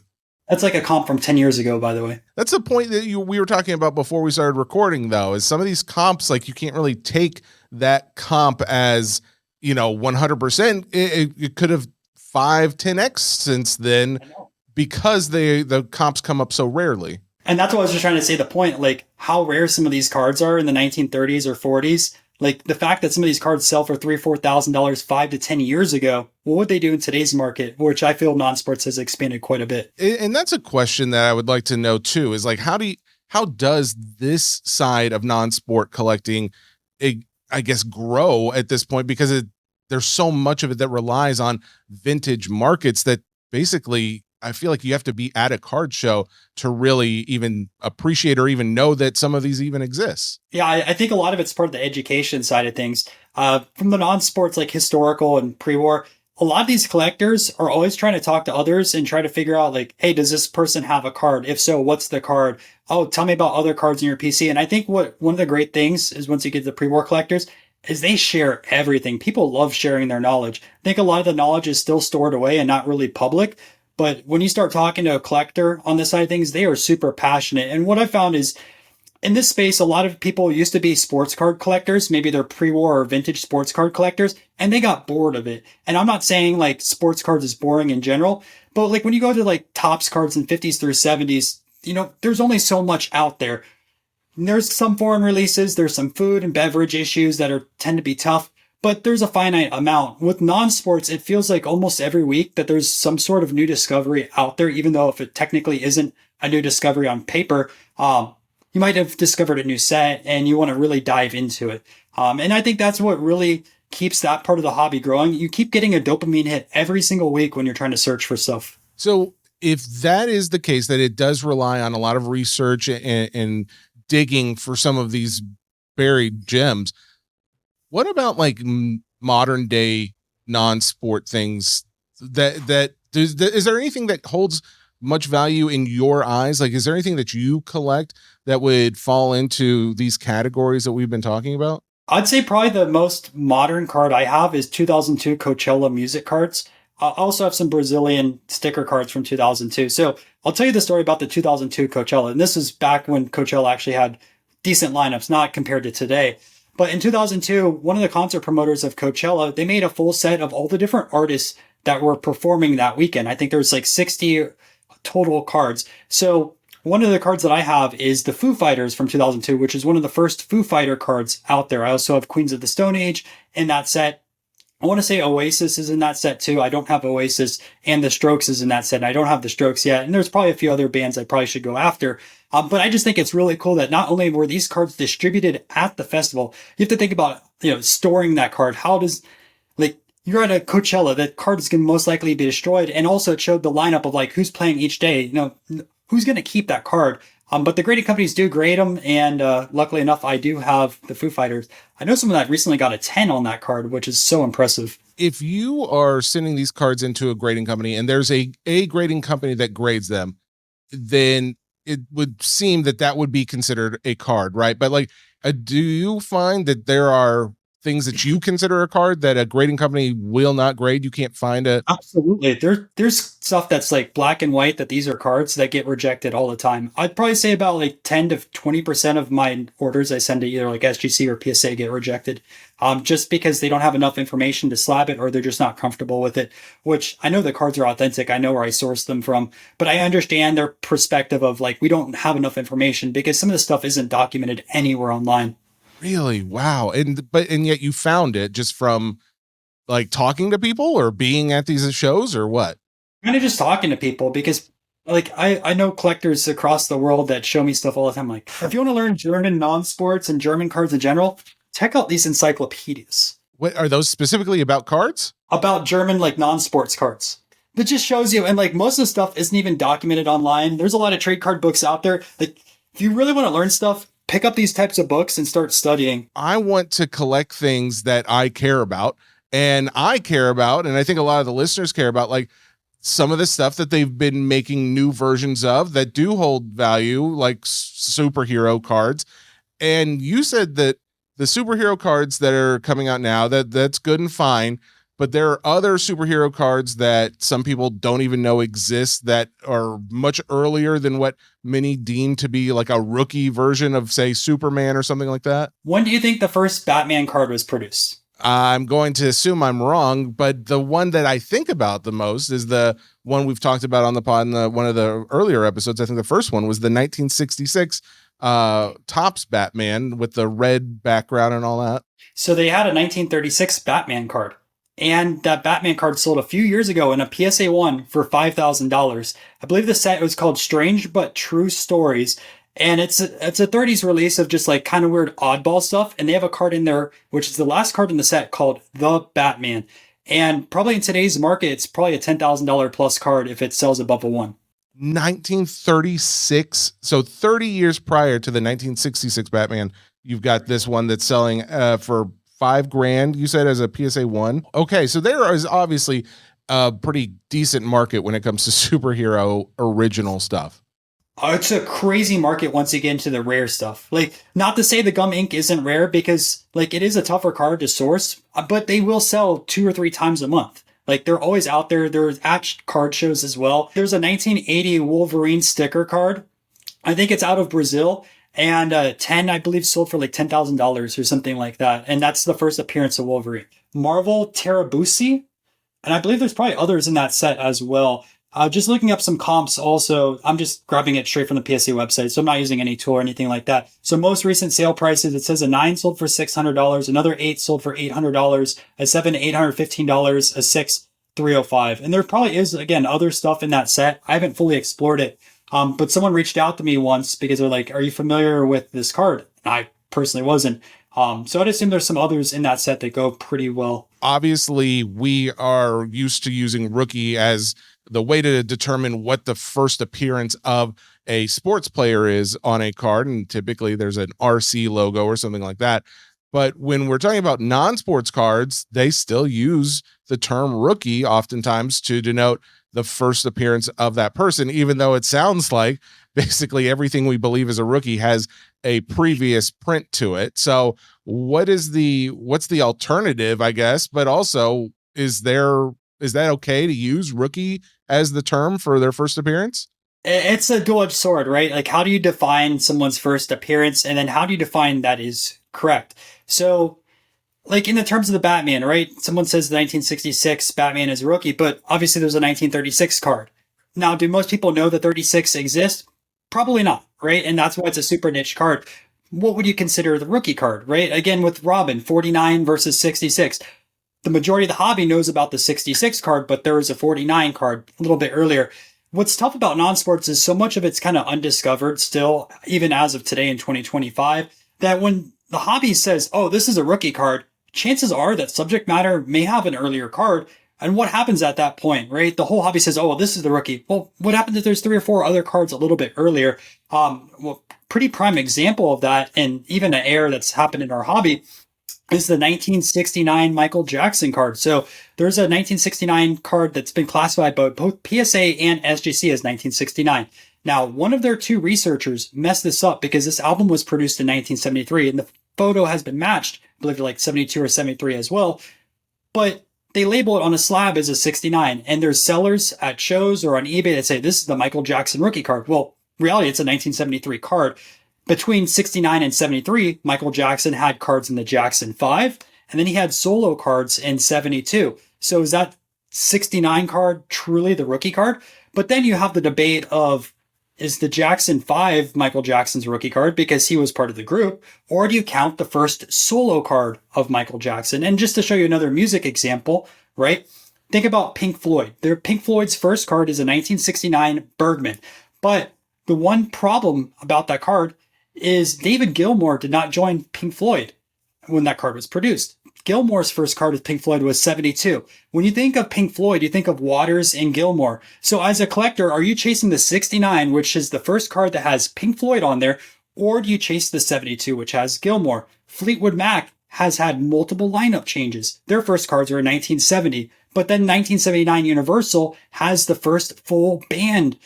A: That's like a comp from 10 years ago, by the way.
B: That's the point that we were talking about before we started recording, though, is some of these comps, like you can't really take that comp as, 100%. It could have 5-10x since then because the comps come up so rarely.
A: And that's what I was just trying to say. The point, like how rare some of these cards are in the 1930s or 40s. Like the fact that some of these cards sell for $3,000 or $4,000 5 to 10 years ago, what would they do in today's market? Which I feel non-sports has expanded quite a bit.
B: And that's a question that I would like to know too, is like, how does this side of non-sport collecting, I guess, grow at this point? Because there's so much of it that relies on vintage markets that basically I feel like you have to be at a card show to really even appreciate or even know that some of these even exist.
A: Yeah, I think a lot of it's part of the education side of things. From the non-sports, like historical and pre-war, a lot of these collectors are always trying to talk to others and try to figure out like, hey, does this person have a card? If so, what's the card? Oh, tell me about other cards in your PC. And I think one of the great things is once you get to the pre-war collectors is they share everything. People love sharing their knowledge. I think a lot of the knowledge is still stored away and not really public. But when you start talking to a collector on this side of things, they are super passionate. And what I found is in this space, a lot of people used to be sports card collectors. Maybe they're pre-war or vintage sports card collectors, and they got bored of it. And I'm not saying like sports cards is boring in general, but like when you go to like Topps cards in 50s through 70s, there's only so much out there. And there's some foreign releases. There's some food and beverage issues that tend to be tough. But there's a finite amount. With non-sports, it feels like almost every week that there's some sort of new discovery out there, even though if it technically isn't a new discovery on paper, you might have discovered a new set and you want to really dive into it. And I think that's what really keeps that part of the hobby growing. You keep getting a dopamine hit every single week when you're trying to search for stuff.
B: So if that is the case, that it does rely on a lot of research and digging for some of these buried gems, what about like modern day non-sport things is there anything that holds much value in your eyes? Like, is there anything that you collect that would fall into these categories that we've been talking about?
A: I'd say probably the most modern card I have is 2002 Coachella music cards. I also have some Brazilian sticker cards from 2002. So I'll tell you the story about the 2002 Coachella. And this is back when Coachella actually had decent lineups, not compared to today. But in 2002, one of the concert promoters of Coachella, they made a full set of all the different artists that were performing that weekend. I think there was like 60 total cards. So one of the cards that I have is the Foo Fighters from 2002, which is one of the first Foo Fighter cards out there. I also have Queens of the Stone Age in that set. I want to say Oasis is in that set too. I don't have Oasis, and the Strokes is in that set. And I don't have the Strokes yet. And there's probably a few other bands I probably should go after. But I just think it's really cool that not only were these cards distributed at the festival, you have to think about, storing that card. How does, like, you're at a Coachella, that card is going to most likely be destroyed. And also it showed the lineup of like who's playing each day, who's going to keep that card. But the grading companies do grade them, and luckily enough, I do have the Foo Fighters. I know someone that recently got a 10 on that card, which is so impressive.
B: If you are sending these cards into a grading company and there's a grading company that grades them, then it would seem that would be considered a card, right? But like, do you find that there are things that you consider a card that a grading company will not grade? You can't find a...
A: Absolutely. There's stuff that's like black and white that these are cards that get rejected all the time. I'd probably say about like 10 to 20% of my orders I send to either like SGC or PSA get rejected. Just because they don't have enough information to slab it, or they're just not comfortable with it, which I know the cards are authentic. I know where I sourced them from, but I understand their perspective of like, we don't have enough information because some of the stuff isn't documented anywhere online.
B: Really? Wow. And yet you found it just from like talking to people or being at these shows, or what?
A: Kind of just talking to people, because like I know collectors across the world that show me stuff all the time. Like, if you want to learn German non-sports and German cards in general, check out these encyclopedias.
B: What are those specifically about? Cards?
A: About German, like, non-sports cards. That just shows you, and like most of the stuff isn't even documented online. There's a lot of trade card books out there. Like, if you really want to learn stuff, pick up these types of books and start studying.
B: I want to collect things that I care about, and I think a lot of the listeners care about, like some of the stuff that they've been making new versions of that do hold value, like superhero cards. And you said that the superhero cards that are coming out now, that's good and fine, but there are other superhero cards that some people don't even know exist that are much earlier than what many deem to be like a rookie version of, say, Superman or something like that.
A: When do you think the first Batman card was produced?
B: I'm going to assume I'm wrong, but the one that I think about the most is the one we've talked about on the pod in one of the earlier episodes. I think the first one was the 1966 Topps Batman with the red background and all that.
A: So they had a 1936 Batman card. And that Batman card sold a few years ago in a PSA 1 for $5,000. I believe the set was called Strange But True Stories. And it's a 30s release of just like kind of weird oddball stuff. And they have a card in there, which is the last card in the set, called The Batman. And probably in today's market, it's probably a $10,000 plus card if it sells above a 1.
B: 1936. So 30 years prior to the 1966 Batman, you've got this one that's selling for $5,000, you said, as a PSA 1. Okay, so there is obviously a pretty decent market when it comes to superhero original stuff.
A: It's a crazy market once you get into the rare stuff. Like, not to say the gum ink isn't rare, because like it is a tougher card to source, but they will sell 2 or 3 times a month. Like, they're always out there. There's at card shows as well. There's a 1980 Wolverine sticker card. I think it's out of Brazil. And 10, I believe, sold for like $10,000 or something like that. And that's the first appearance of Wolverine. Marvel Terabusi. And I believe there's probably others in that set as well. Just looking up some comps also. I'm just grabbing it straight from the PSA website, so I'm not using any tool or anything like that. So most recent sale prices, it says a 9 sold for $600, another 8 sold for $800, a 7 $815, a 6 $305. And there probably is, again, other stuff in that set. I haven't fully explored it. But someone reached out to me once because they're like, are you familiar with this card? And I personally wasn't. So I'd assume there's some others in that set that go pretty well.
B: Obviously, we are used to using rookie as the way to determine what the first appearance of a sports player is on a card. And typically there's an RC logo or something like that. But when we're talking about non-sports cards, they still use the term rookie oftentimes to denote the first appearance of that person, even though it sounds like basically everything we believe is a rookie has a previous print to it. So what's the alternative, I guess? But also, is that okay to use rookie as the term for their first appearance?
A: It's a double-edged sword, right? Like, how do you define someone's first appearance, and then how do you define that is correct? So, like in the terms of the Batman, right? Someone says the 1966 Batman is a rookie, but obviously there's a 1936 card. Now, do most people know that 36 exists? Probably not, right? And that's why it's a super niche card. What would you consider the rookie card, right? Again, with Robin, 49 versus 66. The majority of the hobby knows about the 66 card, but there was a 49 card a little bit earlier. What's tough about non-sports is so much of it's kind of undiscovered still, even as of today in 2025, that when the hobby says, oh, this is a rookie card, chances are that subject matter may have an earlier card. And what happens at that point, right? The whole hobby says, oh, well, this is the rookie. Well, what happens if there's 3 or 4 other cards a little bit earlier? Well, pretty prime example of that, and even an error that's happened in our hobby, is the 1969 Michael Jackson card. So there's a 1969 card that's been classified by both PSA and SGC as 1969. Now, one of their 2 researchers messed this up because this album was produced in 1973 and the photo has been matched, I believe like 72 or 73 as well. But they label it on a slab as a 69, and there's sellers at shows or on eBay that say this is the Michael Jackson rookie card. Well, reality, it's a 1973 card. Between 69 and 73, Michael Jackson had cards in the Jackson 5, and then he had solo cards in 72. So is that 69 card truly the rookie card? But then you have the debate of, is the Jackson 5 Michael Jackson's rookie card because he was part of the group, or do you count the first solo card of Michael Jackson? And just to show you another music example, right? Think about Pink Floyd. Pink Floyd's first card is a 1969 Bergman. But the one problem about that card is David Gilmour did not join Pink Floyd when that card was produced. Gilmour's first card with Pink Floyd was 72. When you think of Pink Floyd, you think of Waters and Gilmour. So as a collector, are you chasing the 69, which is the first card that has Pink Floyd on there, or do you chase the 72, which has Gilmour? Fleetwood Mac has had multiple lineup changes. Their first cards were in 1970, but then 1979 Universal has the first full band,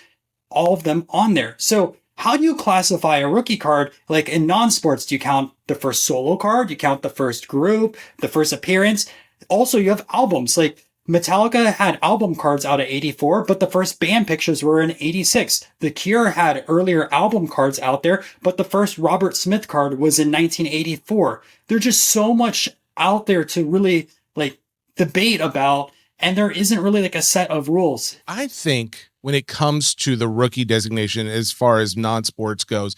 A: all of them on there. So how do you classify a rookie card? Like in non-sports, do you count the first solo card? Do you count the first group, the first appearance? Also, you have albums. Like Metallica had album cards out of 84, but the first band pictures were in 86. The Cure had earlier album cards out there, but the first Robert Smith card was in 1984. There's just so much out there to really like debate about, and there isn't really like a set of rules.
B: I think when it comes to the rookie designation, as far as non-sports goes,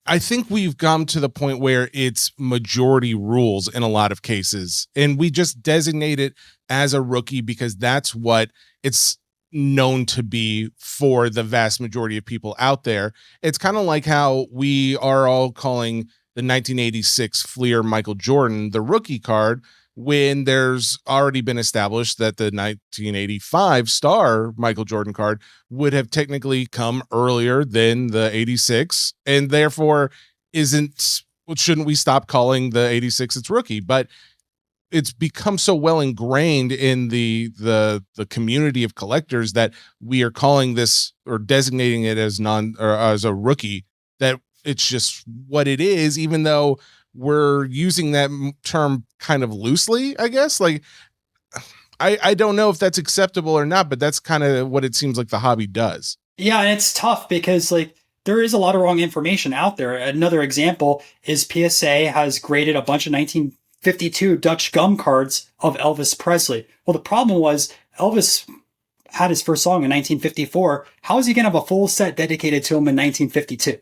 B: I think we've come to the point where it's majority rules in a lot of cases. And we just designate it as a rookie because that's what it's known to be for the vast majority of people out there. It's kind of like how we are all calling the 1986 Fleer Michael Jordan the rookie card, when there's already been established that the 1985 star Michael Jordan card would have technically come earlier than the 86, and therefore shouldn't we stop calling the 86 its rookie? But it's become so well ingrained in the community of collectors that we are calling this or designating it as as a rookie, that it's just what it is, even though we're using that term kind of loosely, I guess. Like, I don't know if that's acceptable or not, but that's kind of what it seems like the hobby does.
A: Yeah, and it's tough because like there is a lot of wrong information out there. Another example is PSA has graded a bunch of 1952 Dutch gum cards of Elvis Presley. Well, the problem was Elvis had his first song in 1954. How is he going to have a full set dedicated to him in 1952?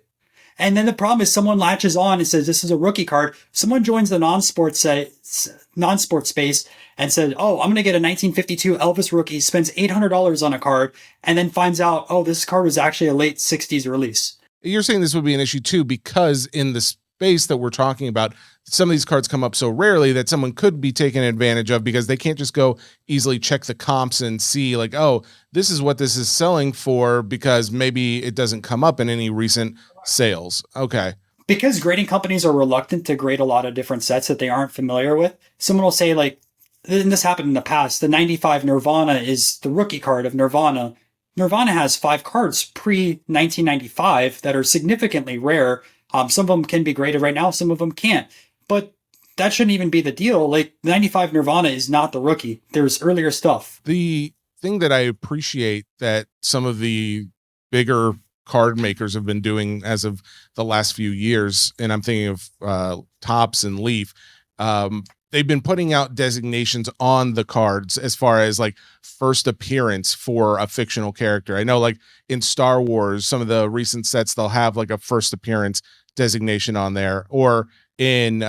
A: And then the problem is someone latches on and says, this is a rookie card. Someone joins the non-sports space and says, oh, I'm going to get a 1952 Elvis rookie, spends $800 on a card, and then finds out, oh, this card was actually a late 60s release.
B: You're saying this would be an issue too, because in the space that we're talking about, some of these cards come up so rarely that someone could be taken advantage of because they can't just go easily check the comps and see like, oh, this is what this is selling for, because maybe it doesn't come up in any recent sales. Okay.
A: Because grading companies are reluctant to grade a lot of different sets that they aren't familiar with, someone will say like, and this happened in the past, the 95 Nirvana is the rookie card of Nirvana. Nirvana has 5 cards pre-1995 that are significantly rare. Some of them can be graded right now, some of them can't. But that shouldn't even be the deal. Like 95 Nirvana is not the rookie. There's earlier stuff.
B: The thing that I appreciate that some of the bigger card makers have been doing as of the last few years, and I'm thinking of Topps and Leaf. They've been putting out designations on the cards as far as like first appearance for a fictional character. I know like in Star Wars, some of the recent sets, they'll have like a first appearance designation on there, or in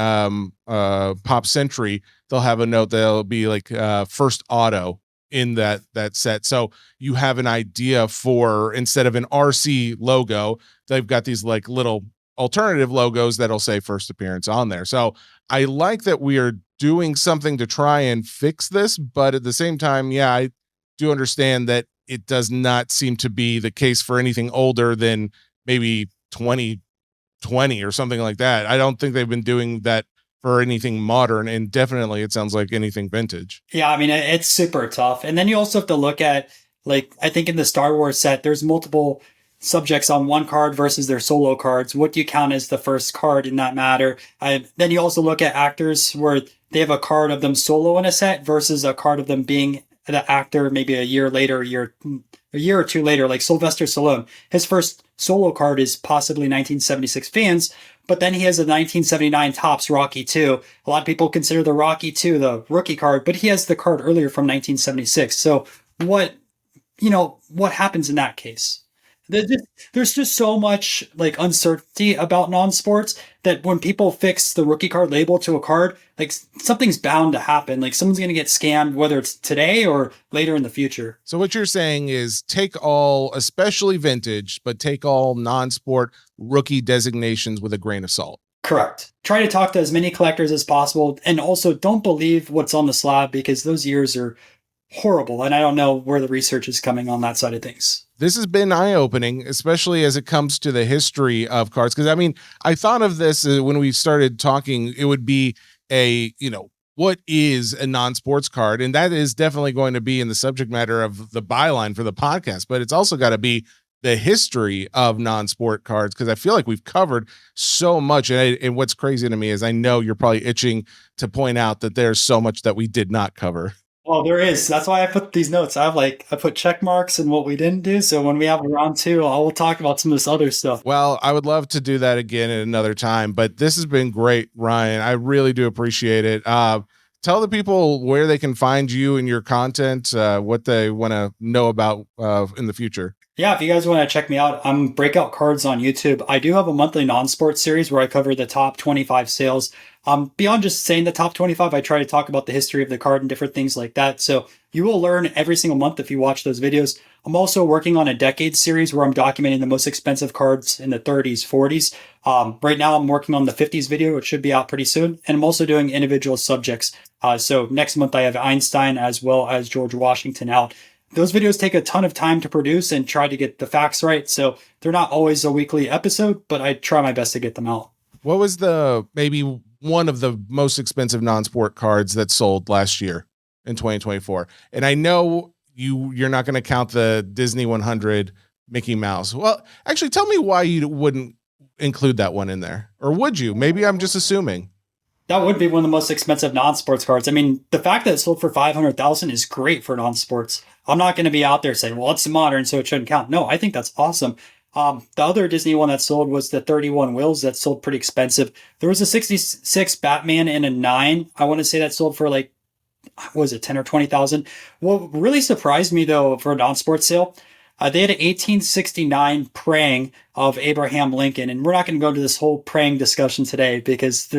B: Pop Century, they'll have a note that'll be like first auto in that set. So you have an idea for, instead of an RC logo, they've got these like little alternative logos that'll say first appearance on there. So I like that we are doing something to try and fix this, but at the same time, yeah, I do understand that it does not seem to be the case for anything older than maybe 2020 or something like that. I don't think they've been doing that for anything modern, and definitely it sounds like anything vintage.
A: Yeah, I mean, it's super tough. And then you also have to look at, like, I think in the Star Wars set, there's multiple subjects on one card versus their solo cards. What do you count as the first card in that matter? Then you also look at actors where they have a card of them solo in a set versus a card of them being the actor maybe a year later, a year or two later, like Sylvester Stallone. His first solo card is possibly 1976 Fans, but then he has a 1979 Topps Rocky 2. A lot of people consider the Rocky 2 the rookie card, but he has the card earlier from 1976. So what happens in that case? There's just so much like uncertainty about non-sports that when people fix the rookie card label to a card, like something's bound to happen. Like someone's going to get scammed, whether it's today or later in the future.
B: So what you're saying is take all, especially vintage, but take all non-sport rookie designations with a grain of salt.
A: Correct. Try to talk to as many collectors as possible. And also don't believe what's on the slab, because those years are horrible. And I don't know where the research is coming on that side of things.
B: This has been eye-opening, especially as it comes to the history of cards. Because, I mean, I thought of this when we started talking, it would be what is a non-sports card? And that is definitely going to be in the subject matter of the byline for the podcast. But it's also got to be the history of non-sport cards, because I feel like we've covered so much. And what's crazy to me is I know you're probably itching to point out that there's so much that we did not cover.
A: Well, there is. That's why I put these notes. I put check marks and what we didn't do. So when we have a round two, I will talk about some of this other stuff.
B: Well, I would love to do that again at another time, but this has been great, Ryan. I really do appreciate it. Tell the people where they can find you and your content, what they want to know about in the future.
A: Yeah, if you guys want to check me out, I'm Breakout Cards on YouTube. I do have a monthly non-sports series where I cover the top 25 sales. Beyond just saying the top 25, I try to talk about the history of the card and different things like that. So you will learn every single month if you watch those videos. I'm also working on a decade series where I'm documenting the most expensive cards in the 30s, 40s. Right now I'm working on the 50s video, which should be out pretty soon. And I'm also doing individual subjects. So next month I have Einstein as well as George Washington out. Those videos take a ton of time to produce and try to get the facts right. So they're not always a weekly episode, but I try my best to get them out.
B: What was maybe one of the most expensive non-sport cards that sold last year in 2024? And I know you're not going to count the Disney 100 Mickey Mouse. Well, actually, tell me why you wouldn't include that one in there. Or would you? Maybe I'm just assuming.
A: That would be one of the most expensive non-sports cards. I mean, the fact that it sold for $500,000 is great for non-sports. I'm not going to be out there saying, well, it's modern, so it shouldn't count. No, I think that's awesome. The other Disney one that sold was the 31 Wills that sold pretty expensive. There was a 66 Batman and a 9. I want to say that sold for like, what was it, 10 or 20,000? What really surprised me though for a non-sports sale, they had an 1869 praying of Abraham Lincoln. And we're not going to go into this whole praying discussion today because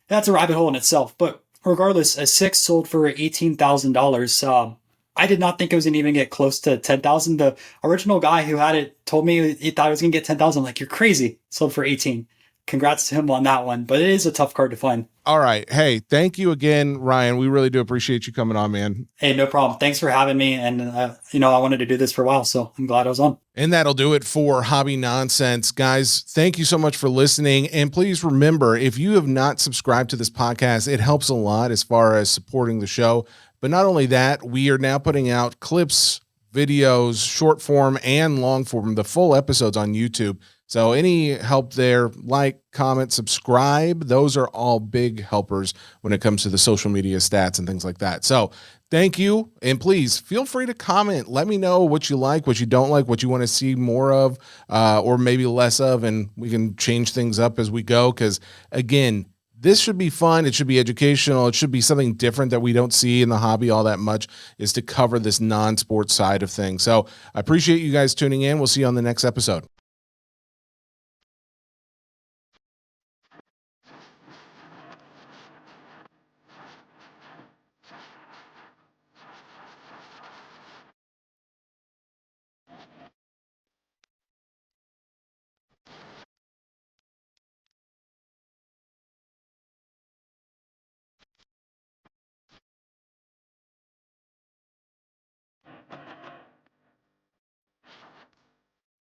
A: that's a rabbit hole in itself. But regardless, a 6 sold for $18,000. I did not think it was going to even get close to 10,000. The original guy who had it told me he thought it was going to get 10,000. I'm like, you're crazy. Sold for 18. Congrats to him on that one. But it is a tough card to find.
B: All right. Hey, thank you again, Ryan. We really do appreciate you coming on, man.
A: Hey, no problem. Thanks for having me. And, I wanted to do this for a while, so I'm glad I was on.
B: And that'll do it for Hobby Nonsense. Guys, thank you so much for listening. And please remember, if you have not subscribed to this podcast, it helps a lot as far as supporting the show. But not only that, we are now putting out clips, videos, short form and long form, the full episodes on YouTube. So any help there, like, comment, subscribe, those are all big helpers when it comes to the social media stats and things like that. So thank you. And please feel free to comment. Let me know what you like, what you don't like, what you want to see more of, or maybe less of, and we can change things up as we go. Because again, this should be fun. It should be educational. It should be something different that we don't see in the hobby all that much, is to cover this non-sports side of things. So I appreciate you guys tuning in. We'll see you on the next episode.